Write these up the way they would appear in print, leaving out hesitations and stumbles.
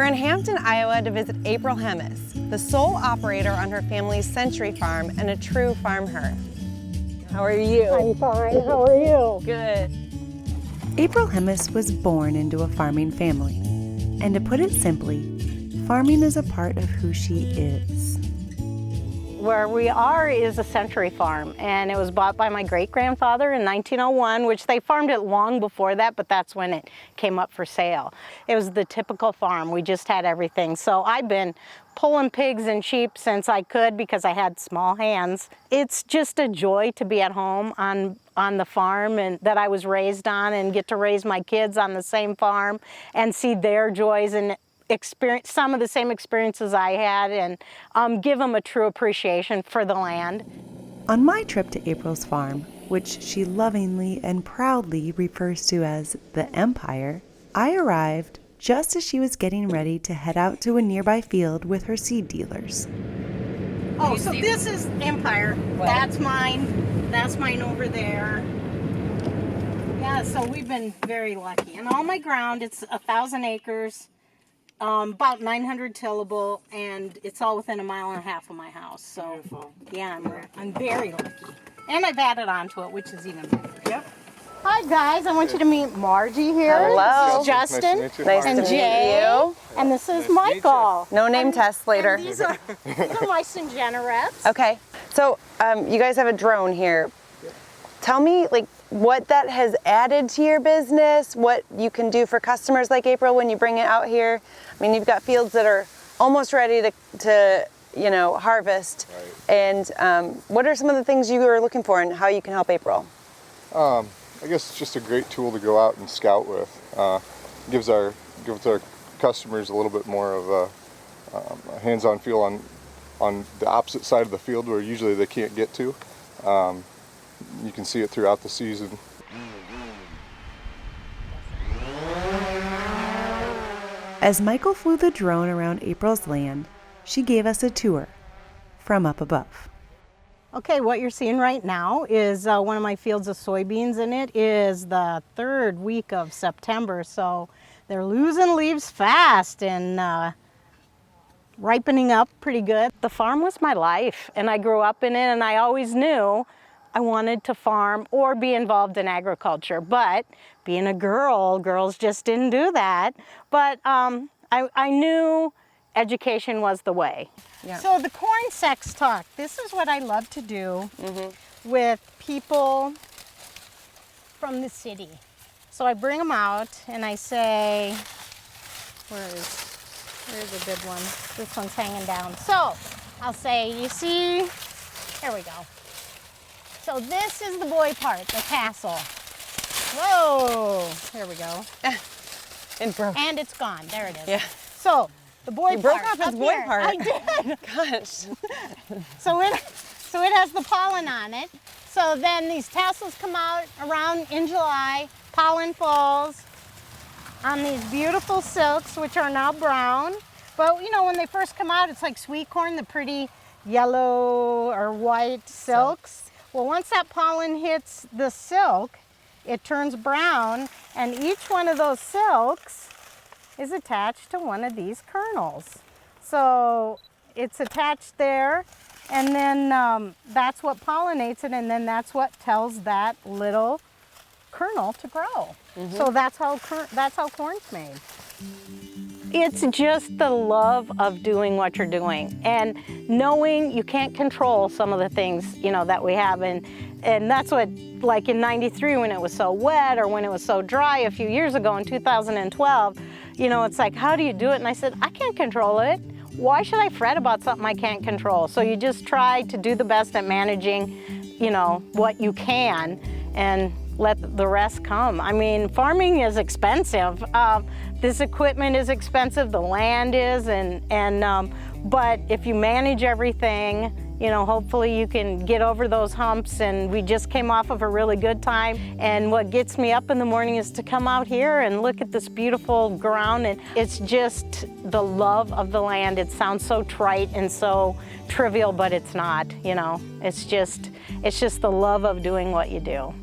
We're in Hampton, Iowa to visit April Hemis, the sole operator on her family's Century Farm and a true FarmHer. How are you? I'm fine. How are you? Good. April Hemis was born into a farming family. And to put it simply, farming is a part of who she is. Where we are is a Century Farm, and it was bought by my great-grandfather in 1901, which they farmed it long before that, but that's when it came up for sale. It was the typical farm. We just had everything. So I've been pulling pigs and sheep since I could because I had small hands. It's just a joy to be at home on the farm and that I was raised on, and get to raise my kids on the same farm and see their joys and experience some of the same experiences I had, and give them a true appreciation for the land. On my trip to April's farm, which she lovingly and proudly refers to as the Empire, I arrived just as she was getting ready to head out to a nearby field with her seed dealers. Oh, so this is Empire. What? That's mine. That's mine over there. Yeah, so we've been very lucky. And all my ground, it's 1,000 acres. About 900 tillable, and it's all within 1.5 miles of my house. So, yeah, I'm very lucky. And I've added on to it, which is even better. Yep. Hi, guys. I want you to meet Margie here. Hello. This is Justin. Nice and to meet Jay. you. And this is Michael. No name test later. And these are my Syngenta reps. Okay, so you guys have a drone here. Tell me, like, what that has added to your business, what you can do for customers like April when you bring it out here. I mean, you've got fields that are almost ready to harvest. Right. And what are some of the things you are looking for and how you can help April? I guess it's just a great tool to go out and scout with. Gives our customers a little bit more of a hands-on feel on the opposite side of the field where usually they can't get to. You can see it throughout the season. As Michael flew the drone around April's land, she gave us a tour from up above. Okay, what you're seeing right now is one of my fields of soybeans, and it is the 3rd week of September, so they're losing leaves fast and ripening up pretty good. The farm was my life, and I grew up in it, and I always knew I wanted to farm or be involved in agriculture, but being a girl, girls just didn't do that. But I knew education was the way. Yeah. So the corn sex talk, this is what I love to do with people from the city. So I bring them out and I say, where's a good one? This one's hanging down. So I'll say, you see, here we go. So this is the boy part, the tassel. Whoa, here we go. It broke. And it's gone, there it is. Yeah. So the boy You broke part off his up boy here. part. I did. Gosh. So it has the pollen on it. So then these tassels come out around in July, pollen falls on these beautiful silks, which are now brown. But you know, when they first come out, it's like sweet corn, the pretty yellow or white silks. Well, once that pollen hits the silk, it turns brown, and each one of those silks is attached to one of these kernels. So it's attached there, and then that's what pollinates it, and then that's what tells that little kernel to grow. So that's how corn's made. It's just the love of doing what you're doing and knowing you can't control some of the things, you know, that we have. And that's what, like in '93 when it was so wet or when it was so dry a few years ago in 2012, you know, it's like, how do you do it? And I said, I can't control it. Why should I fret about something I can't control? So you just try to do the best at managing, you know, what you can and let the rest come. I mean, farming is expensive. This equipment is expensive, the land is, but if you manage everything, you know, hopefully you can get over those humps. And we just came off of a really good time. And what gets me up in the morning is to come out here and look at this beautiful ground. And it's just the love of the land. It sounds so trite and so trivial, but it's not, you know. It's just the love of doing what you do.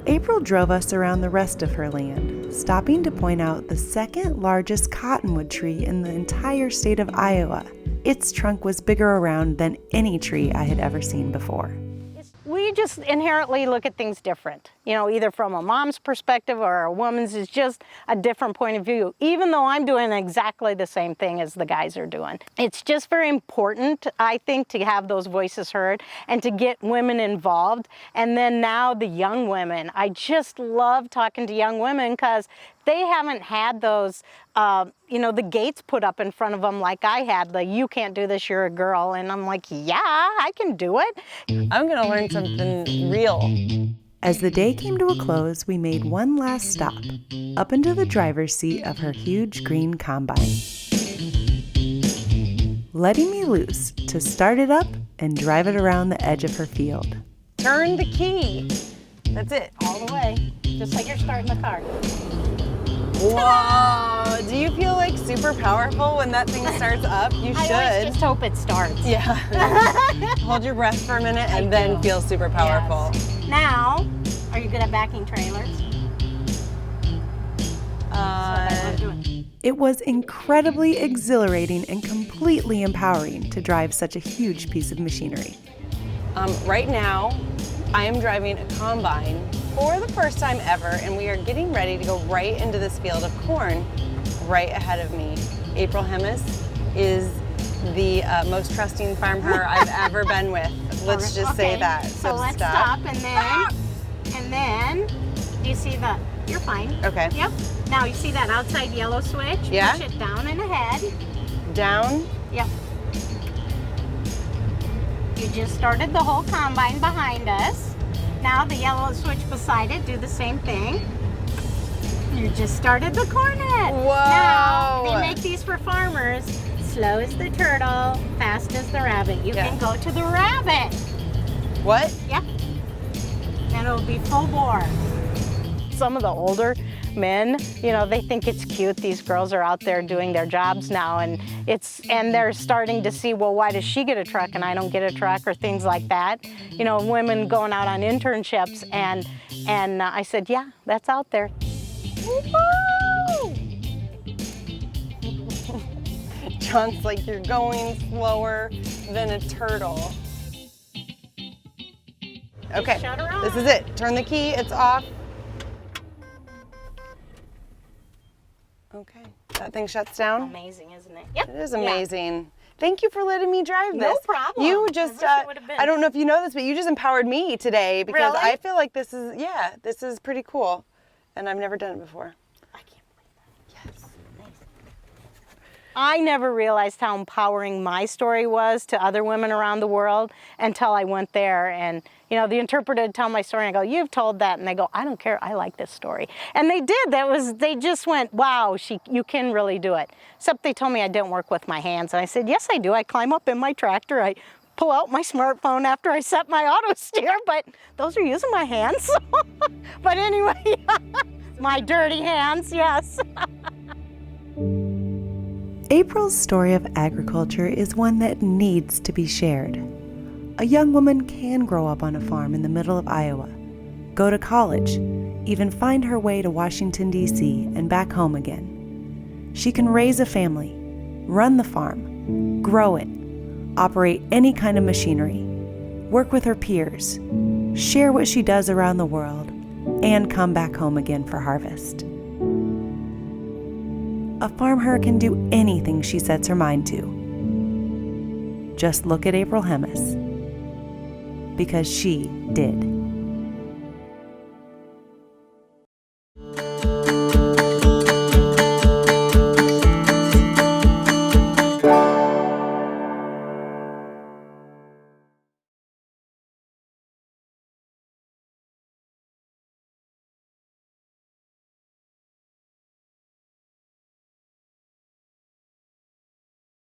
April drove us around the rest of her land, stopping to point out the second largest cottonwood tree in the entire state of Iowa. Its trunk was bigger around than any tree I had ever seen before. We just inherently look at things different, you know, either from a mom's perspective or a woman's. Is just a different point of view, even though I'm doing exactly the same thing as the guys are doing. It's just very important, I think, to have those voices heard and to get women involved. And then now the young women, I just love talking to young women because they haven't had those, you know, the gates put up in front of them like I had, like, you can't do this, you're a girl. And I'm like, yeah, I can do it. I'm gonna learn something real. As the day came to a close, we made one last stop, up into the driver's seat of her huge green combine, letting me loose to start it up and drive it around the edge of her field. Turn the key. That's it. All the way, just like you're starting the car. Whoa! Do you feel like super powerful when that thing starts up? You should. I always just hope it starts. Yeah. Hold your breath for a minute and then feel super powerful. Yes. Now, are you good at backing trailers? It was incredibly exhilarating and completely empowering to drive such a huge piece of machinery. Right now, I am driving a combine for the first time ever, and we are getting ready to go right into this field of corn right ahead of me. April Hemis is the most trusting FarmHer I've ever been with. Let's just say that. So let's stop and then you see the, you're fine. Okay. Yep. Now you see that outside yellow switch? Yeah. Push it down and ahead. Down. Yep. You just started the whole combine behind us. Now the yellow switch beside it, do the same thing. You just started the cornet. Whoa! Now, they make these for farmers. Slow as the turtle, fast as the rabbit. You can go to the rabbit. What? Yep. And it'll be full bore. Some of the older men, you know, they think it's cute. These girls are out there doing their jobs now, and they're starting to see, well, why does she get a truck and I don't get a truck, or things like that. You know, women going out on internships, and I said, yeah, that's out there. Woo-hoo! John's like, you're going slower than a turtle. Okay, shut her off. This is it. Turn the key, it's off. Okay, that thing shuts down. Amazing, isn't it? Yep. It is amazing. Thank you for letting me drive this. No problem. You just, I wish it would have been. I don't know if you know this, but you just empowered me today because Really? I feel like this is pretty cool. And I've never done it before. I can't believe that. Yes. I never realized how empowering my story was to other women around the world until I went there, and you know, the interpreter would tell my story and I go, you've told that, and they go, I don't care, I like this story. And they did. They just went, wow, you can really do it. Except they told me I didn't work with my hands, and I said, yes I do. I climb up in my tractor, I pull out my smartphone after I set my auto steer, but those are using my hands. But anyway, my dirty hands, yes. April's story of agriculture is one that needs to be shared. A young woman can grow up on a farm in the middle of Iowa, go to college, even find her way to Washington, D.C. and back home again. She can raise a family, run the farm, grow it, operate any kind of machinery, work with her peers, share what she does around the world, and come back home again for harvest. A FarmHer can do anything she sets her mind to. Just look at April Hemis, because she did.